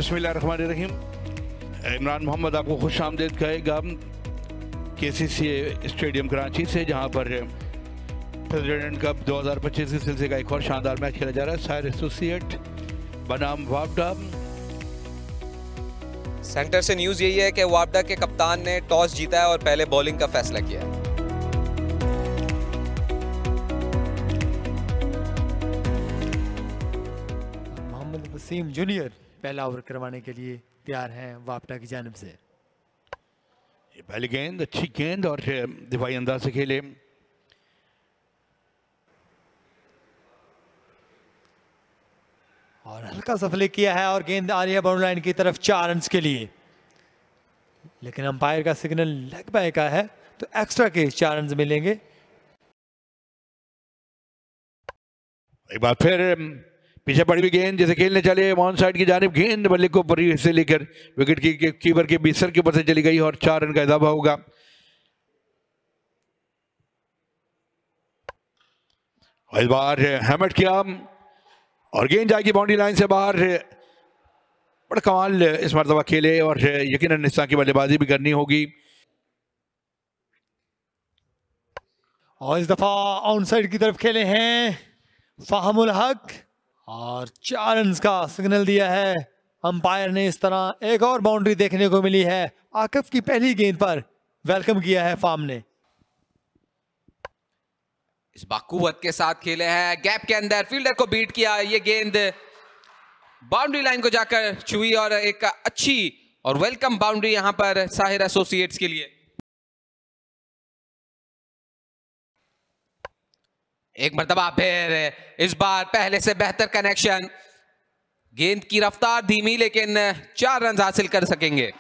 बिस्मिल्लाहिर्रहमानिर्रहीम। इमरान मोहम्मद आपको खुश आमदीद कहेगा KCC स्टेडियम कराची से, जहां पर प्रेसिडेंट कप 2025 के सिलसिले का एक और शानदार मैच खेला जा रहा है। सायर एसोसिएट बनाम वापडा। सेंटर से न्यूज़ यही है कि वापडा के कप्तान ने टॉस जीता है और पहले बॉलिंग का फैसला किया है। मोहम्मद वसीम जूनियर पहला ओवर करवाने के लिए तैयार हैं वापडा की जानिब से। ये पहली गेंद, अच्छी गेंद और दिफाई अंदाज से खेले। और हल्का सा फ्लिक किया है और गेंद आ रही है बाउंड्री लाइन की तरफ 4 रन के लिए, लेकिन अंपायर का सिग्नल लेग बाय का है तो एक्स्ट्रा के 4 रन मिलेंगे। एक बार फिर पीछे पड़ी हुई गेंद जैसे खेलने चले ऑन साइड की जानिब, गेंद बल्ले को ऊपर से लेकर विकेट की कीपर के बिस्तर के ऊपर से चली गई और 4 रन का इजाफा होगा। इस बार हैमट किया और गेंद जाएगी बाउंड्री लाइन से बाहर। बड़ा कमाल इस मरतबा खेले और यकीनन इस तरह की बल्लेबाजी भी करनी होगी। और इस दफा ऑन साइड की तरफ खेले हैं फाहमुल हक और 4 रन का सिग्नल दिया है अंपायर ने। इस तरह एक और बाउंड्री देखने को मिली है। आकिफ की पहली गेंद पर वेलकम किया है फार्म ने। इस बाकुवत के साथ खेले हैं, गैप के अंदर फील्डर को बीट किया। ये गेंद बाउंड्री लाइन को जाकर छुई और एक अच्छी और वेलकम बाउंड्री यहां पर साहिर एसोसिएट्स के लिए। एक मर्तबा फिर इस बार पहले से बेहतर कनेक्शन। गेंद की रफ्तार धीमी लेकिन 4 रन हासिल कर सकेंगे।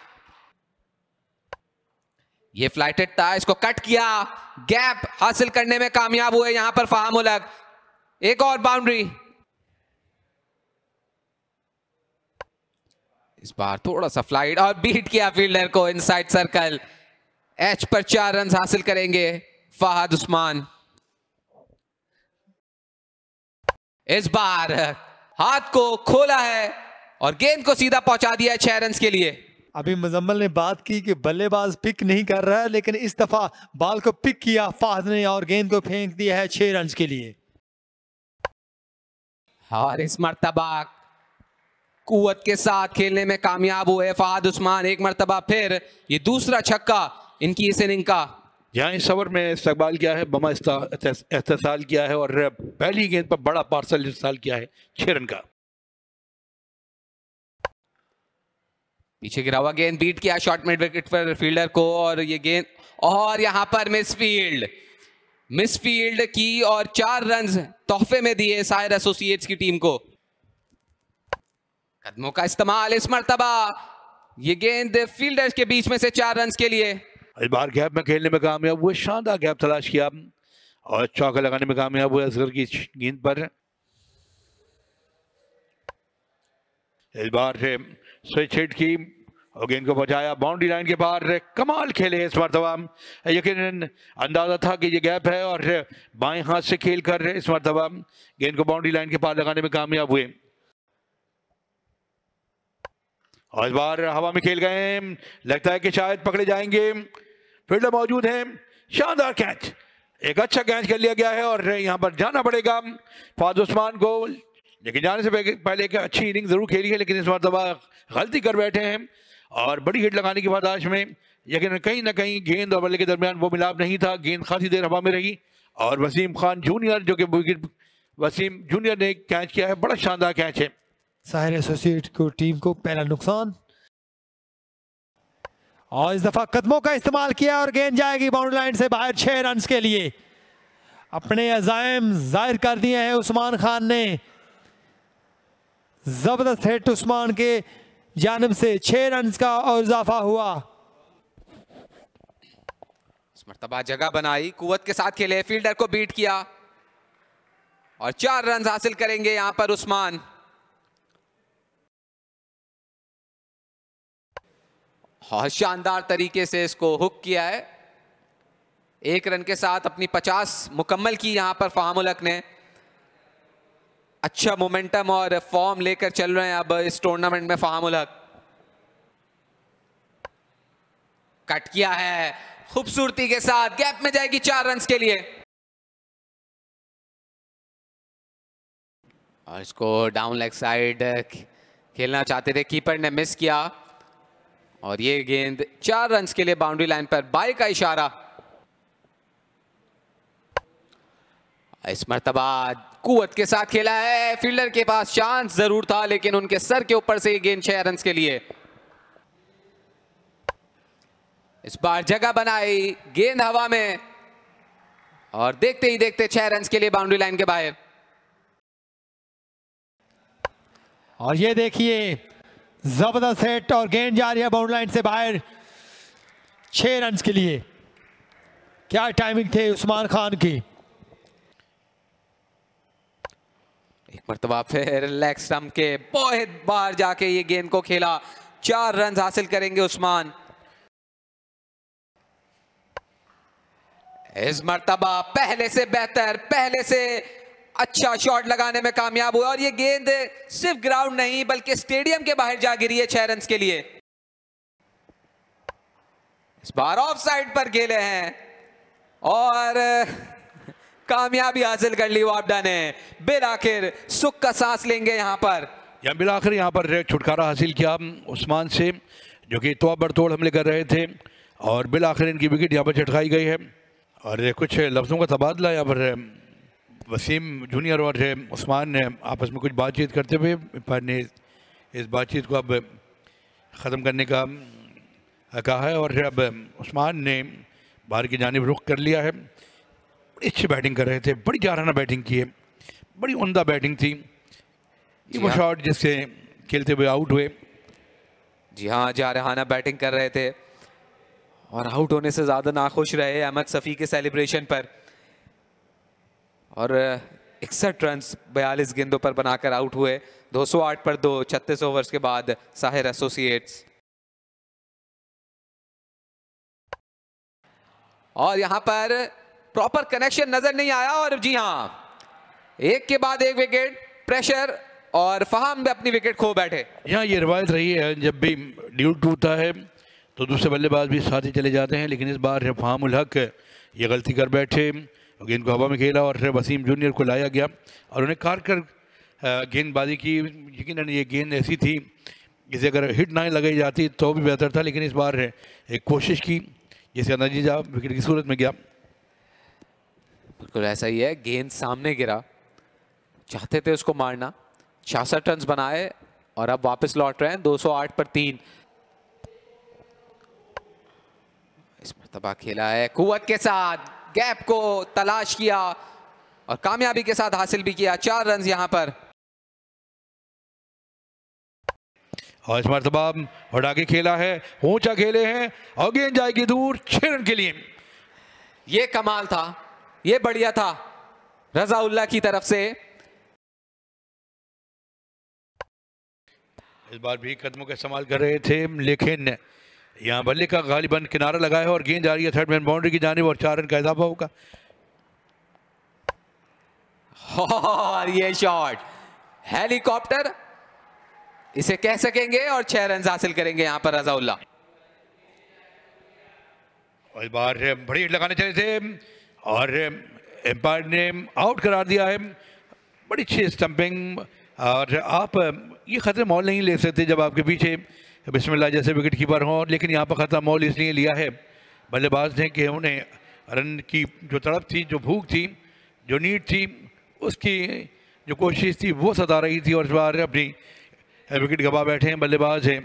ये फ्लाइटेड था, इसको कट किया, गैप हासिल करने में कामयाब हुए यहां पर फाहमुल हक। एक और बाउंड्री। इस बार थोड़ा सा फ्लाइट और बीट किया फील्डर को इनसाइड सर्कल। एच पर 4 रन हासिल करेंगे फहद उस्मान। इस बार हाथ को खोला है और गेंद को सीधा पहुंचा दिया 6 रन के लिए। अभी मुजम्मल ने बात की कि बल्लेबाज पिक नहीं कर रहा है, लेकिन इस दफा बॉल को पिक किया फहद ने और गेंद को फेंक दिया है 6 रन के लिए। और इस मर्तबा कुव्वत के साथ खेलने में कामयाब हुए फहद उस्मान। एक मर्तबा फिर ये दूसरा छक्का इनकी इस इनिंग का। यहाँ इस ओवर में इस्तकबाल किया है, बमा इस्तेसाल किया है और पहली गेंद पर बड़ा पार्सल इस्तेसाल किया है 6 रन का। पीछे गिरा हुआ गेंद बीट किया शॉर्ट मिड विकेट पर फील्डर को और ये गेंद और यहां पर मिसफील्ड की और 4 रन तोहफे में दिए सायर एसोसिएट्स की टीम को। कदमों का इस्तेमाल इस मर्तबा, ये गेंद फील्डर्स के बीच में से 4 रन के लिए। इस बार गैप में खेलने में कामयाब हुए, शानदार गैप तलाश किया और चौका लगाने में कामयाब हुए असगर की गेंद पर। इस बार स्विच हिट की और गेंद को बचाया बाउंड्री लाइन के बाहर। कमाल खेले इस मरतबा, यकीनन अंदाजा था कि ये गैप है और बाएं हाथ से खेलकर इस मरतबा गेंद को बाउंड्री लाइन के पार लगाने में कामयाब हुए। और इस बार हवा में खेल गए, लगता है कि शायद पकड़े जाएंगे। फील्डर मौजूद है, शानदार कैच, एक अच्छा कैच कर लिया गया है और यहां पर जाना पड़ेगा फहद उस्मान को। लेकिन जाने से पहले एक अच्छी इनिंग जरूर खेली है, लेकिन इस मरतबा गलती कर बैठे हैं और बड़ी हिट लगाने की बर्दाश्त में यकीन कहीं ना कहीं गेंद और बल्ले के दरमियान वो मिलाप नहीं था। गेंद खासी देर हवा में रही और वसीम खान जूनियर जो कि वसीम जूनियर ने कैच किया है, बड़ा शानदार कैच है। साहिर एसोसिएट को टीम को पहला नुकसान। और इस दफा कदमों का इस्तेमाल किया और गेंद जाएगी बाउंड्री लाइन से बाहर 6 रन के लिए। अपने अज़ाइम जाहिर कर दिए हैं उस्मान खान ने। जबरदस्त हिट उस्मान के जानिब से 6 रन का और इजाफा हुआ। इस मर्तबा जगह बनाई, कुव्वत के साथ खेले, फील्डर को बीट किया और 4 रन हासिल करेंगे यहां पर उस्मान। और शानदार तरीके से इसको हुक किया है। 1 रन के साथ अपनी 50 मुकम्मल की यहां पर फाहमुल हक ने। अच्छा मोमेंटम और फॉर्म लेकर चल रहे हैं अब इस टूर्नामेंट में फहामुल हक। कट किया है खूबसूरती के साथ, गैप में जाएगी 4 रन के लिए। और इसको डाउन लेग साइड खेलना चाहते थे, कीपर ने मिस किया और ये गेंद 4 रन के लिए बाउंड्री लाइन पर, बाई का इशारा। इस मर्तबा कुव्वत के साथ खेला है, फील्डर के पास चांस जरूर था लेकिन उनके सर के ऊपर से ये गेंद 6 रन के लिए। इस बार जगह बनाई, गेंद हवा में और देखते ही देखते 6 रन के लिए बाउंड्री लाइन के बाहर। और ये देखिए जबरदस्त हिट और गेंद जा रही है बाउंड्री लाइन से बाहर 6 रन के लिए। क्या टाइमिंग थे उस्मान खान की। एक मर्तबा फिर लेग स्टंप के बहुत बार जाके ये गेंद को खेला, 4 रन हासिल करेंगे उस्मान। इस मर्तबा पहले से बेहतर, पहले से अच्छा शॉट लगाने में कामयाब हुआ और ये गेंद सिर्फ ग्राउंड नहीं बल्कि स्टेडियम के बाहर जा गिरी है 6 रन के लिए। इस बार ऑफ साइड पर खेले हैं और कामयाबी हासिल कर ली वापडा ने। बिल आखिर सुख का सांस लेंगे यहाँ पर। या बिल आखिर यहाँ पर छुटकारा हासिल किया उस्मान से, जो कि तोड़बड़तोड़ हमले कर रहे थे और बिल आखिर इनकी विकेट यहाँ पर चटकाई गई है। और कुछ लफ्ज़ों का तबादला यहाँ पर वसीम जूनियर और उस्मान ने आपस में कुछ बातचीत करते हुए अंपायर ने इस बातचीत को अब ख़त्म करने का कहा है और अब उस्मान ने बाहर की जानिब रुख कर लिया है। बड़ी अच्छी बैटिंग कर रहे थे, बड़ी जाराना बैटिंग की है, बड़ी उम्दा बैटिंग थी। ये वो शॉट जिससे खेलते हुए आउट हुए। जी हाँ, जारहाना बैटिंग कर रहे थे और आउट होने से ज़्यादा नाखुश रहे अहमद सफ़ी के सेलिब्रेशन पर। और 61 रन 42 गेंदों पर बनाकर आउट हुए। 208 पर 2 36 ओवर्स के बाद साहिर एसोसिएट्स। और यहां पर प्रॉपर कनेक्शन नजर नहीं आया और जी हां, एक के बाद एक विकेट, प्रेशर और फहाम भी अपनी विकेट खो बैठे। यहाँ ये रवायत रही है जब भी ड्यूट टूटता है तो दूसरे बल्लेबाज भी साथ ही चले जाते हैं, लेकिन इस बार फहामुल हक ये गलती कर बैठे, गेंद को हवा में खेला और वसीम जूनियर को लाया गया और उन्हें कार कर गेंदबाजी की। यकीनन ये गेंद ऐसी थी जिसे अगर हिट ना लगाई जाती तो भी बेहतर था, लेकिन इस बार एक कोशिश की जिसका नतीजा विकेट की सूरत में गया। बिल्कुल ऐसा ही है, गेंद सामने गिरा, चाहते थे उसको मारना, 66 रन बनाए और अब वापस लौट रहे हैं 208 पर 3। इस मर्तबा खेला है कुव्वत के साथ, गैप को तलाश किया और कामयाबी के साथ हासिल भी किया, 4 रन यहां पर। और इस मर्तबा उड़ा के खेला है, ऊंचा खेले हैं और गेंद जाएगी दूर 6 रन के लिए। ये कमाल था, ये बढ़िया था रजाउल्लाह की तरफ से। इस बार भी कदमों का इस्तेमाल कर रहे थे, लेकिन यहाँ बल्ले का गालिबन किनारा लगा है और गेंद जा रही है थर्ड मैन बाउंड्री की जानिब और 4 रन का इजाफा होगा। और ये शॉट हेलीकॉप्टर इसे कह सकेंगे और 6 रन हासिल करेंगे यहां पर रजाउल्लाह। और इस बार बड़ी हिट लगाने चले थे और एम्पायर ने आउट करार दिया है। बड़ी अच्छी स्टंपिंग और आप ये खतरे मॉल नहीं ले सकते जब आपके पीछे बिस्मिल्लाह जैसे विकेट कीपर हों, लेकिन यहाँ पर खतरा मॉल इसलिए लिया है बल्लेबाज ने कि उन्हें रन की जो तड़प थी, जो भूख थी, जो नीड थी, उसकी जो कोशिश थी वो सता रही थी और इस बार अपनी विकेट गवा बैठे हैं बल्लेबाज हैं।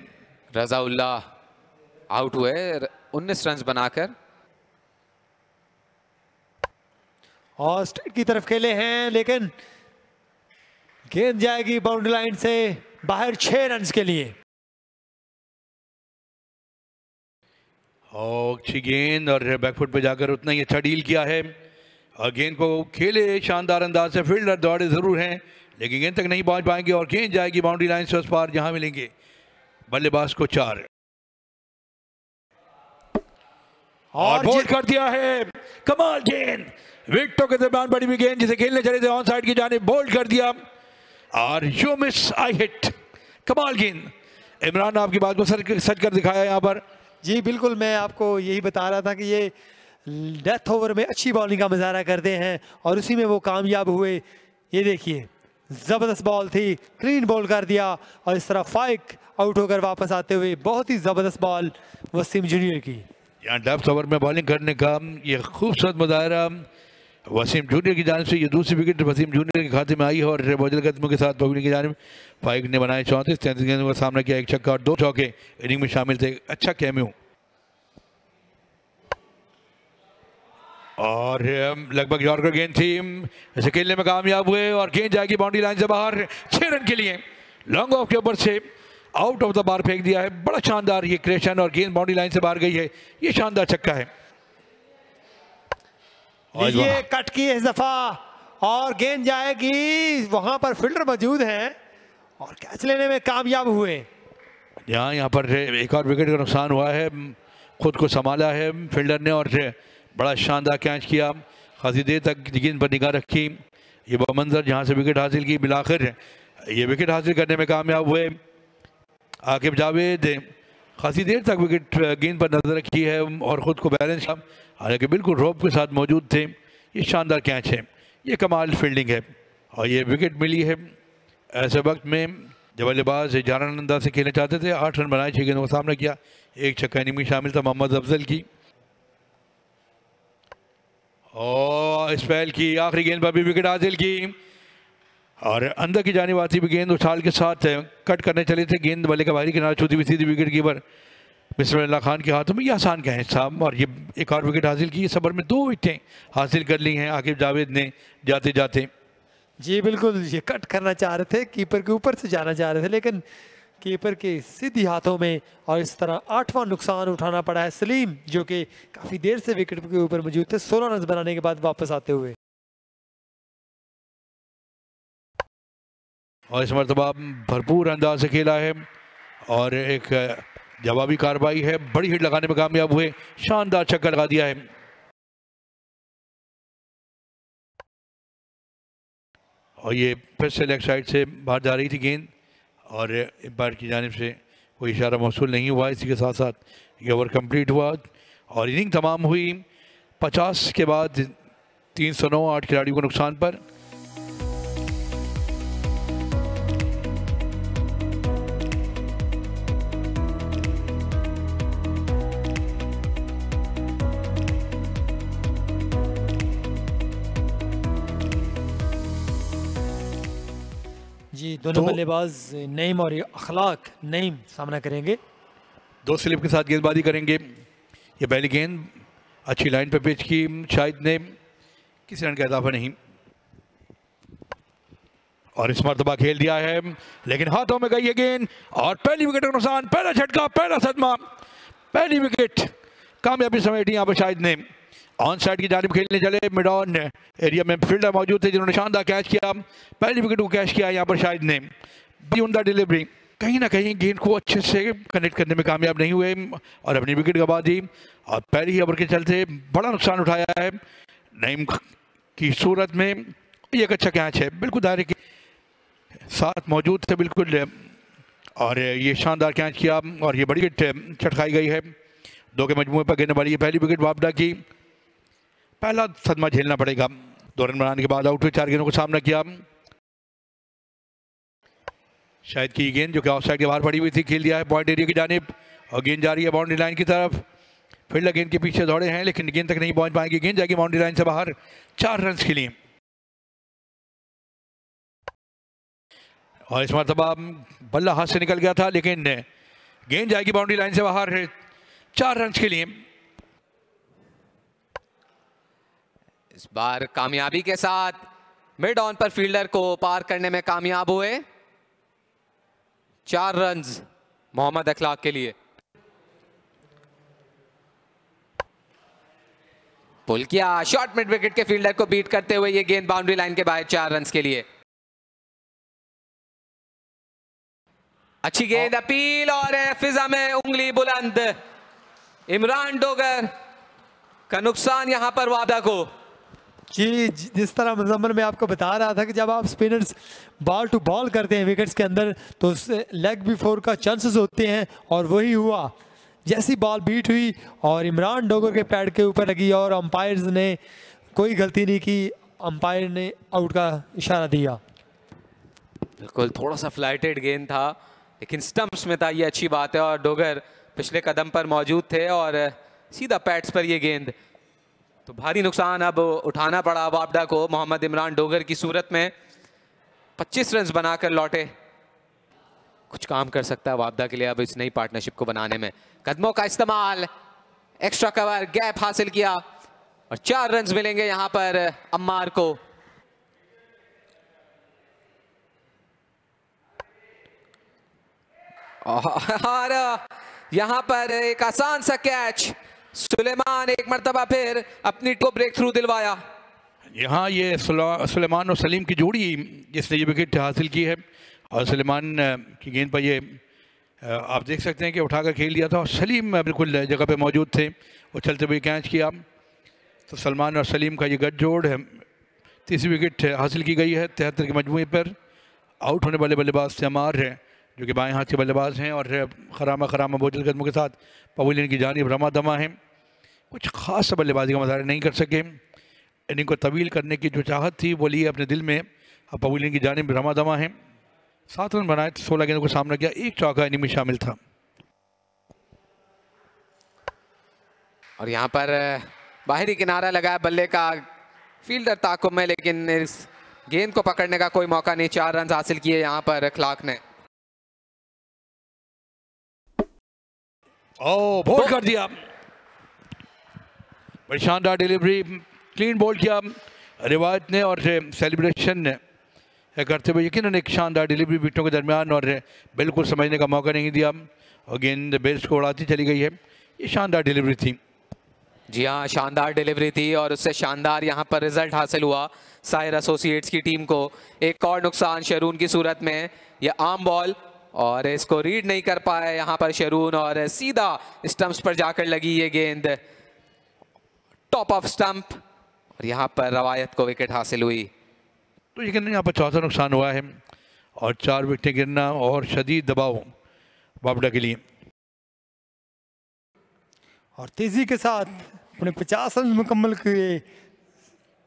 रजाउल्लाह आउट हुए 19 रन बनाकर और स्ट्रेट की तरफ खेले हैं, लेकिन गेंद जाएगी बाउंड्री लाइन से बाहर 6 रन के लिए। और अच्छी गेंद और बैकफुट पे जाकर उतना ही अच्छा डील किया है और गेंद को खेले शानदार अंदाज से। फील्डर दौड़े जरूर हैं लेकिन गेंद तक नहीं पहुंच पाएंगे और गेंद जाएगी बाउंड्री लाइन से उस पार जहां मिलेंगे बल्लेबाज को 4। और बोल्ड कर दिया है, कमाल गेंद, विकेटों के दरमियान बड़ी हुई गेंद जिसे खेलने चले थे ऑन साइड की जानिब, बोल्ड कर दिया और यू मिस आई हिट, कमाल गेंद। इमरान ने आपकी बात को सच कर दिखाया यहाँ पर। जी बिल्कुल, मैं आपको यही बता रहा था कि ये डेथ ओवर में अच्छी बॉलिंग का मुजाहरा करते हैं और उसी में वो कामयाब हुए। ये देखिए ज़बरदस्त बॉल थी, क्लीन बॉल कर दिया और इस तरह फाइक आउट होकर वापस आते हुए बहुत ही ज़बरदस्त बॉल वसीम जूनियर की। यहाँ डेथ ओवर में बॉलिंग करने का ये खूबसूरत मुजाहरा वसीम जूनियर की जानिब से। ये दूसरी विकेट वसीम जूनियर के खाते में आई है और बोजल कदमों के साथ पकड़ने की जानिब फाइक ने बनाए 34 गेंदों का सामना किया, 1 छक्का और 2 चौके इनिंग में शामिल थे। अच्छा कैमियो और लगभग यॉर्कर गेंद थी, इसे खेलने में कामयाब हुए और गेंद जाएगी बाउंड्री लाइन से बाहर 6 रन के लिए। लॉन्ग ऑफ के ऊपर से आउट ऑफ द बार फेंक दिया है, बड़ा शानदार ये क्रेशन और गेंद बाउंड्री लाइन से बाहर गई है। ये शानदार छक्का है। ये कट की इस दफा और गेंद जाएगी, वहां पर फील्डर मौजूद हैं और कैच लेने में कामयाब हुए। यहाँ पर एक और विकेट का नुकसान हुआ है, खुद को संभाला है फील्डर ने और बड़ा शानदार कैच किया, खासी देर तक गेंद पर निगाह रखी। ये वो मंजर जहाँ से विकेट हासिल की, बिलाखिर ये विकेट हासिल करने में कामयाब हुए। आकिब जावेद खासी देर तक विकेट गेंद पर नजर रखी है और ख़ुद को बैलेंस किया, हालांकि बिल्कुल रोप के साथ मौजूद थे। ये शानदार कैच है, ये कमाल फील्डिंग है और ये विकेट मिली है ऐसे वक्त में जब बल्लेबाज 11 रन अंदाज से खेलना चाहते थे। 8 रन बनाए, 6 गेंदों का सामना किया, 1 छक्का इनिंग में शामिल था मोहम्मद अफजल की। और स्पेल की आखिरी गेंद पर भी विकेट हासिल की और अंदर की जाने वाली भी गेंद उछाल के साथ कट करने चले थे, गेंद बल्ले का बाहरी किनारा छूती हुई सीधी विकेट कीपर बिस्मिल्लाह खान के हाथों में। ये आसान कैच साहब और ये एक और विकेट हासिल की। इस ओवर में 2 विकेटें हासिल कर ली हैं आकिब जावेद ने जाते जाते। जी बिल्कुल, ये कट करना चाह रहे थे, कीपर के ऊपर से जाना चाह रहे थे, लेकिन कीपर के सीधी हाथों में और इस तरह 8वां नुकसान उठाना पड़ा है सलीम, जो कि काफ़ी देर से विकेट के ऊपर मौजूद थे 16 रन बनाने के बाद वापस आते हुए। और इस मरतबा भरपूर अंदाज से खेला है और एक जवाबी कार्रवाई है, बड़ी हिट लगाने में कामयाब हुए, शानदार छक्का लगा दिया है। और ये फिर से लेग साइड से बाहर जा रही थी गेंद और एम्पायर की जानिब से कोई इशारा मौसूल नहीं हुआ। इसी के साथ साथ ये ओवर कंप्लीट हुआ और इनिंग तमाम हुई 50 के बाद 309 8 खिलाड़ियों को नुकसान पर। जी दोनों बल्लेबाज नईम और अखलाक नईम सामना करेंगे, 2 स्लिप के साथ गेंदबाजी करेंगे। ये पहली गेंद अच्छी लाइन पर पिच की, शाहिद ने किसी रन का इजाफा नहीं और इस मरतबा खेल दिया है, लेकिन हाथों में गई है गेंद और पहली विकेट का नुकसान, पहला झटका, पहला सदमा, पहली विकेट कामयाबी समेटी यहाँ पर शाहिद ने। ऑन साइड की जानिब खेलने चले, मिड ऑन एरिया में फील्डर मौजूद थे जिन्होंने शानदार कैच किया, पहली विकेट को कैच किया यहाँ पर शाहिद ने। उनका डिलीवरी कहीं ना कहीं गेंद को अच्छे से कनेक्ट करने में कामयाब नहीं हुए और अपनी विकेट गंवा दी और पहली ही ओवर के चलते बड़ा नुकसान उठाया है नईम की सूरत में। ये एक अच्छा कैच है, बिल्कुल दायरे के साथ मौजूद थे बिल्कुल और ये शानदार कैच किया और ये बड़ी विकेट चटकाई गई है। 2 के मजमूए पर गिरने वाली है पहली विकेट वापडा की, पहला सदमा झेलना पड़ेगा। 2 रन बनाने के बाद आउट हुए, 4 गेंदों को सामना किया। शायद की गेंद जो कि ऑफ साइड के बाहर पड़ी हुई थी, खेल दिया है पॉइंट एरिया की जानिब और गेंद जा रही है बाउंड्री लाइन की तरफ। फील्डर गेंद के पीछे दौड़े हैं लेकिन गेंद तक नहीं पहुंच पाएंगे, गेंद जाएगी बाउंड्री लाइन से बाहर 4 रन के लिए। और इस मरतबा बल्ला हाथ से निकल गया था लेकिन गेंद जाएगी बाउंड्री लाइन से बाहर 4 रन के लिए। इस बार कामयाबी के साथ मिड ऑन पर फील्डर को पार करने में कामयाब हुए, 4 रन मोहम्मद अखलाक के लिए। पुल किया, शॉर्ट मिड विकेट के फील्डर को बीट करते हुए ये गेंद बाउंड्री लाइन के बाहर 4 रन के लिए। अच्छी गेंद, अपील और फिजा में उंगली बुलंद, इमरान डोगर का नुकसान यहां पर वादा को। जी, जिस तरह मुजम्मल मैं आपको बता रहा था कि जब आप स्पिनर्स बॉल टू बॉल करते हैं विकेट्स के अंदर तो उससे लेग बिफोर का चांसेस होते हैं, और वही हुआ। जैसी बॉल बीट हुई और इमरान डोगर के पैड के ऊपर लगी और अंपायर्स ने कोई गलती नहीं की, अंपायर ने आउट का इशारा दिया। बिल्कुल, थोड़ा सा फ्लाइटेड गेंद था लेकिन स्टंप्स में था, ये अच्छी बात है। और डोगर पिछले कदम पर मौजूद थे और सीधा पैड्स पर ये गेंद, तो भारी नुकसान अब उठाना पड़ा वापडा को मोहम्मद इमरान डोगर की सूरत में। 25 रन बनाकर लौटे, कुछ काम कर सकता है वापडा के लिए अब इस नई पार्टनरशिप को बनाने में। कदमों का इस्तेमाल, एक्स्ट्रा कवर, गैप हासिल किया और 4 रन मिलेंगे यहां पर अम्मार को। और यहां पर एक आसान सा कैच, सुलेमान एक मर्तबा फिर अपनी टो ब्रेक थ्रू दिलवाया। यहाँ ये सुलेमान और सलीम की जोड़ी जिसने ये विकेट हासिल की है, और सुलेमान की गेंद पर ये आप देख सकते हैं कि उठाकर खेल दिया था और सलीम बिल्कुल जगह पे मौजूद थे, उछलते हुए कैच किया। तो सलमान और सलीम का ये गठजोड़ है, तीसरी विकेट हासिल की गई है 73 के मजमूए पर। आउट होने वाले बल्लेबाज से अमार है जो कि बाएं हाथ के बल्लेबाज हैं, और खरामा बोझल कदमों के साथ पवेलियन की जानिब रमा दमा है। कुछ खास बल्लेबाजी का मुजाहरा नहीं कर सके, इनिंग को तवील करने की जो चाहत थी वो लिए अपने दिल में। अब पवेलियन की जानिब रमा दमा है, 7 रन बनाए, 16 गेंदों का सामना किया, एक चौका इनिंग में शामिल था। और यहाँ पर बाहरी किनारा लगाया बल्ले का, फील्डर ताकुब में, लेकिन इस गेंद को पकड़ने का कोई मौका नहीं। 4 रन हासिल किए यहाँ पर क्लार्क ने। ओ बोल्ड कर दिया, बड़ी शानदार डिलीवरी, क्लीन बोल्ड किया रिवायत ने और सेलिब्रेशन करते हुए यकीनन एक शानदार डिलीवरी विकेटों के दरमियान, और बिल्कुल समझने का मौका नहीं दिया और गेंद बेस को उड़ाती चली गई है। ये शानदार डिलीवरी थी। जी हाँ, शानदार डिलीवरी थी और उससे शानदार यहाँ पर रिजल्ट हासिल हुआ साहिर एसोसिएट्स की टीम को। एक और नुकसान शरून की सूरत में, ये आर्म बॉल, और इसको रीड नहीं कर पाया यहाँ पर शरून और सीधा स्टंप्स पर जाकर लगी ये गेंद, टॉप ऑफ स्टंप, और यहाँ पर रवायत को विकेट हासिल हुई। तो यकीनन यहाँ पर चौथा नुकसान हुआ है और 4 विकेटें गिरना और शदीद दबाव वापडा के लिए। और तेजी के साथ अपने 50 रन मुकम्मल किए।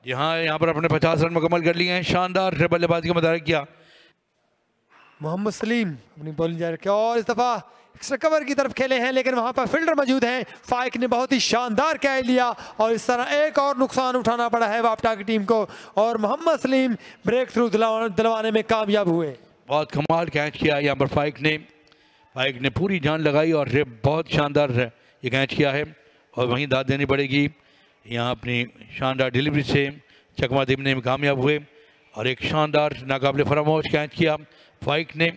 यहाँ पर अपने 50 रन मुकम्मल कर लिए हैं, शानदार बल्लेबाजी का मुजाहरा किया मोहम्मद सलीम अपनी बॉलिंग जारी किया और इस दफा एक्स्ट्रा कवर की तरफ खेले हैं, लेकिन वहां पर फील्डर मौजूद हैं। फाइक ने बहुत ही शानदार कैच लिया और इस तरह एक और नुकसान उठाना पड़ा है वापडा की टीम को, और मोहम्मद सलीम ब्रेक थ्रू दिलवाने में कामयाब हुए। बहुत कमाल कैच किया यहाँ पर फाइक ने पूरी जान लगाई और बहुत शानदार ये कैच किया है, और वहीं दाद देनी पड़ेगी यहाँ अपनी शानदार डिलीवरी से चकमा देने में कामयाब हुए, और एक शानदार नाकाबिले फरामोश कैच किया फाइक ने,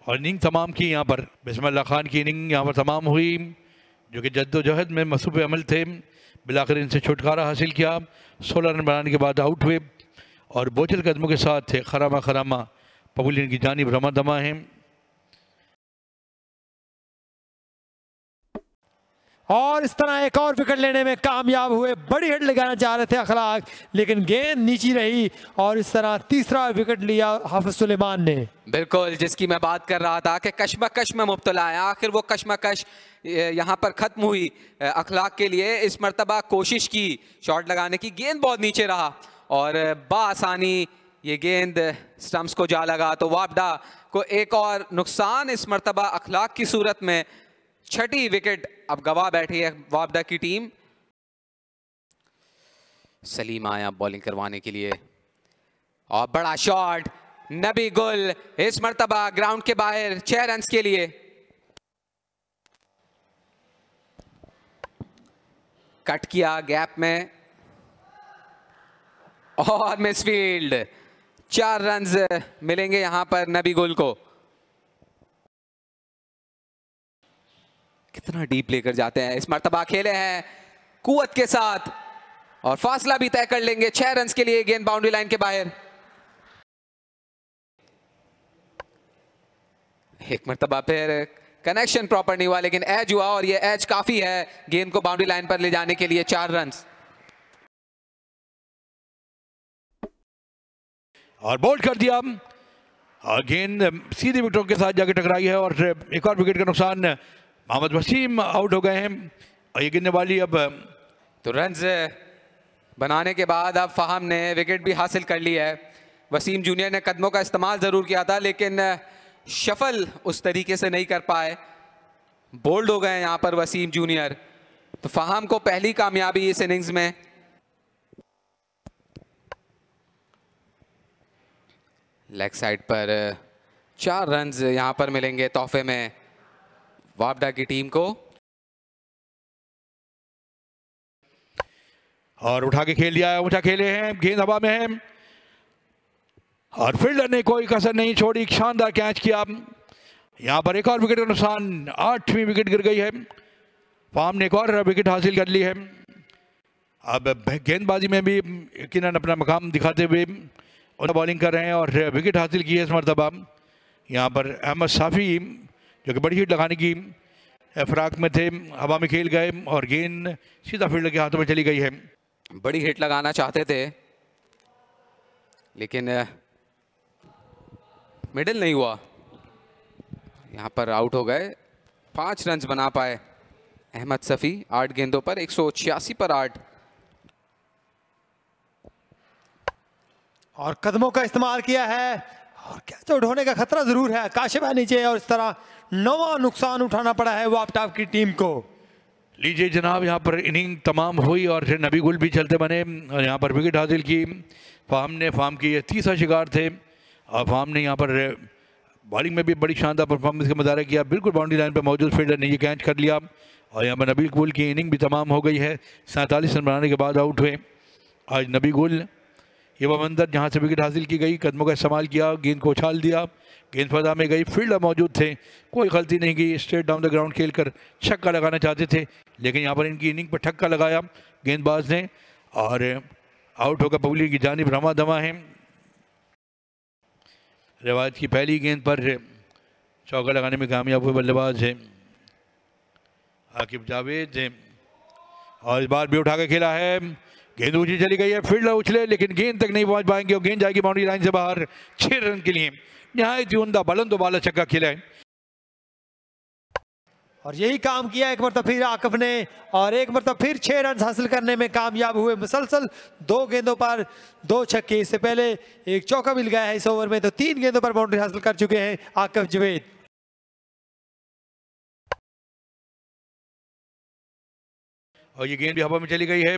और इनिंग तमाम की यहाँ पर बिस्मिल्लाह खान की इनिंग यहाँ पर तमाम हुई जो कि जद्दोजहद में मसरूफ़ अमल थे। बिलाखिर इनसे छुटकारा हासिल किया, 16 रन बनाने के बाद आउट हुए और बोझल कदमों के साथ थे खरामा पवेलियन की जानिब रमा दमा है। और इस तरह एक और विकेट लेने में कामयाब हुए। बड़ी हिट लगाना चाह रहे थे अखलाक, लेकिन गेंद नीची रही और इस तरह तीसरा विकेट लिया हाफिज सुलेमान ने। बिल्कुल, जिसकी मैं बात कर रहा था कि कश्मकश में मुब्तला है, आखिर वो कश्मकश यहाँ पर खत्म हुई अखलाक के लिए। इस मर्तबा कोशिश की शॉट लगाने की, गेंद बहुत नीचे रहा और बासानी ये गेंद स्टंप्स को जा लगा, तो वापडा को एक और नुकसान इस मर्तबा अखलाक की सूरत में। 6ठी विकेट अब गवा बैठी है वापडा की टीम। सलीम आया बॉलिंग करवाने के लिए और बड़ा शॉट, नबी गुल इस मर्तबा ग्राउंड के बाहर 6 रन के लिए। कट किया गैप में और मिसफील्ड, 4 रन मिलेंगे यहां पर नबी गुल को। कितना डीप लेकर जाते हैं, इस मर्तबा खेले हैं कुव्वत के साथ और फासला भी तय कर लेंगे 6 रन के लिए। गेंद बाउंड्री लाइन के बाहर, एक मर्तबा फिर कनेक्शन प्रॉपर नहीं हुआ, लेकिन एज हुआ और ये एज काफी है गेंद को बाउंड्री लाइन पर ले जाने के लिए। 4 रन। और बोल्ड कर दिया और गेंद सीधे विकेटों के साथ जाके टकराई है और एक और विकेट का नुकसान। मोहम्मद वसीम आउट हो गए हैं और ये गिनने वाली अब तो रन्स बनाने के बाद अब फाहम ने विकेट भी हासिल कर ली है। वसीम जूनियर ने कदमों का इस्तेमाल ज़रूर किया था लेकिन शफल उस तरीके से नहीं कर पाए। बोल्ड हो गए यहाँ पर वसीम जूनियर। तो फाहम को पहली कामयाबी इस इनिंग्स में। लेग साइड पर 4 रन्स यहाँ पर मिलेंगे तोहफे में वापडा की टीम को। और उठा के खेल दिया है, ऊंचा खेले हैं, गेंद हवा में है और फील्डर ने कोई कसर नहीं छोड़ी, शानदार कैच किया। यहाँ पर एक और विकेट का नुकसान, 8वीं विकेट गिर गई है। फार्म ने एक और विकेट हासिल कर ली है। अब गेंदबाजी में भी यकीनन अपना मकाम दिखाते हुए और बॉलिंग कर रहे हैं और विकेट हासिल की है इस मरतबा। यहाँ पर अहमद साफ़ी जो कि बड़ी हिट लगाने की फिराक में थे, हवा में खेल गए और गेंद सीधा फील्डर के हाथों में चली गई है। बड़ी हिट लगाना चाहते थे लेकिन मिडिल नहीं हुआ, यहाँ पर आउट हो गए। 5 रन्स बना पाए अहमद सफ़ी 8 गेंदों पर, 186 पर 8। और कदमों का इस्तेमाल किया है और कैच आउट होने का खतरा जरूर है। काशिफ है नीचे और इस तरह 9वां नुकसान उठाना पड़ा है वापडा की टीम को। लीजिए जनाब, यहाँ पर इनिंग तमाम हुई और नबी गुल भी चलते बने और यहाँ पर विकेट हासिल की। फार्म की ये तीसरा शिकार थे और फार्म ने यहाँ पर बॉलिंग में भी बड़ी शानदार परफॉर्मेंस का मुजाहरा किया। बिल्कुल बाउंड्री लाइन पर मौजूद फील्डर ने ये कैच कर लिया और यहाँ पर नबी गुल की इनिंग भी तमाम हो गई है। 47 रन बनाने के बाद आउट हुए आज नबी गुल। ये वो मंजर जहाँ से विकेट हासिल की गई, कदमों का इस्तेमाल किया, गेंद को उछाल दिया, गेंद फजा में गई, फील्डर मौजूद थे, कोई गलती नहीं की, स्ट्रेट डाउन द ग्राउंड खेलकर छक्का लगाना चाहते थे लेकिन यहाँ पर इनकी इनिंग पर ठक्का लगाया गेंदबाज ने और आउट होकर पब्लिक की जानिब रमा दमा है। रिवायत की पहली गेंद पर चौका लगाने में कामयाब हुए बल्लेबाज है आकिब जावेद है और इस बार भी उठा के खेला है। गेंद ऊंची चली गई है, फील्डर उछले लेकिन गेंद तक नहीं पहुंच पाएंगे और गेंद जाएगी बाउंड्री लाइन से बाहर। 6 रन के लिए नहायत ही उमदा बुलंद वाला छक्का खेला है और यही काम किया एक मरतबा फिर आकिब ने और एक मरतबा फिर 6 रन हासिल करने में कामयाब हुए। मुसलसल 2 गेंदों पर 2 छक्के, इससे पहले एक चौका मिल गया है इस ओवर में, तो 3 गेंदों पर बाउंड्री हासिल कर चुके हैं आकिब जावेद। और ये गेंद भी हवा में चली गई है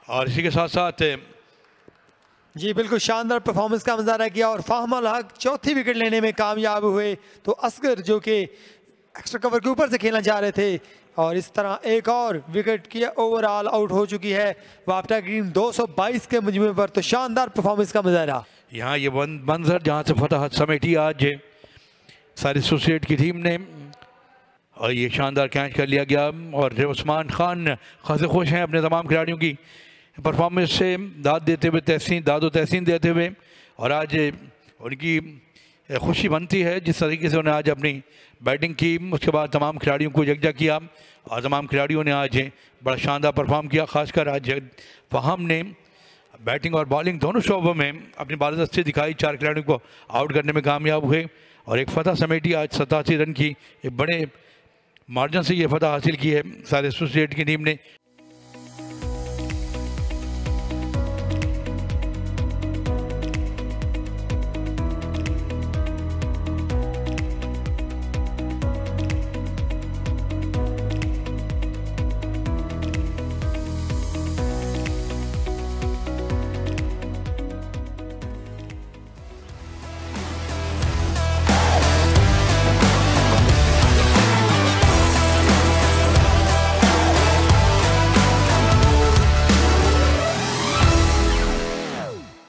और इसी के साथ साथ जी बिल्कुल शानदार परफॉर्मेंस का मुजाहरा किया और फाहम अल हक चौथी विकेट लेने में कामयाब हुए। तो असगर जो कि एक्स्ट्रा कवर के ऊपर से खेलना चाह रहे थे और इस तरह एक और विकेट की ओवरऑल आउट हो चुकी है वापडा की टीम 222 के मजमूए पर। तो शानदार परफॉर्मेंस का मुजाहरा। यहाँ ये मंजर जहाँ से फतह समेटी आज सारे एसोसिएट की टीम ने और ये शानदार कैच कर लिया गया और उस्मान खान खासे खुश हैं अपने तमाम खिलाड़ियों की परफॉर्मेंस से, दाद तहसीन देते हुए और आज उनकी खुशी बनती है जिस तरीके से उन्हें आज अपनी बैटिंग की, उसके बाद तमाम खिलाड़ियों को यकजा किया और तमाम खिलाड़ियों ने आज बड़ा शानदार परफॉर्म किया। खासकर आज फाहम ने बैटिंग और बॉलिंग दोनों शोबों में अपनी बारदस्ती दिखाई, 4 खिलाड़ियों को आउट करने में कामयाब हुए और एक फतह समेटी आज 87 रन की एक बड़े मार्जिन से ये फतह हासिल की है सारे एसोसिएट की टीम ने।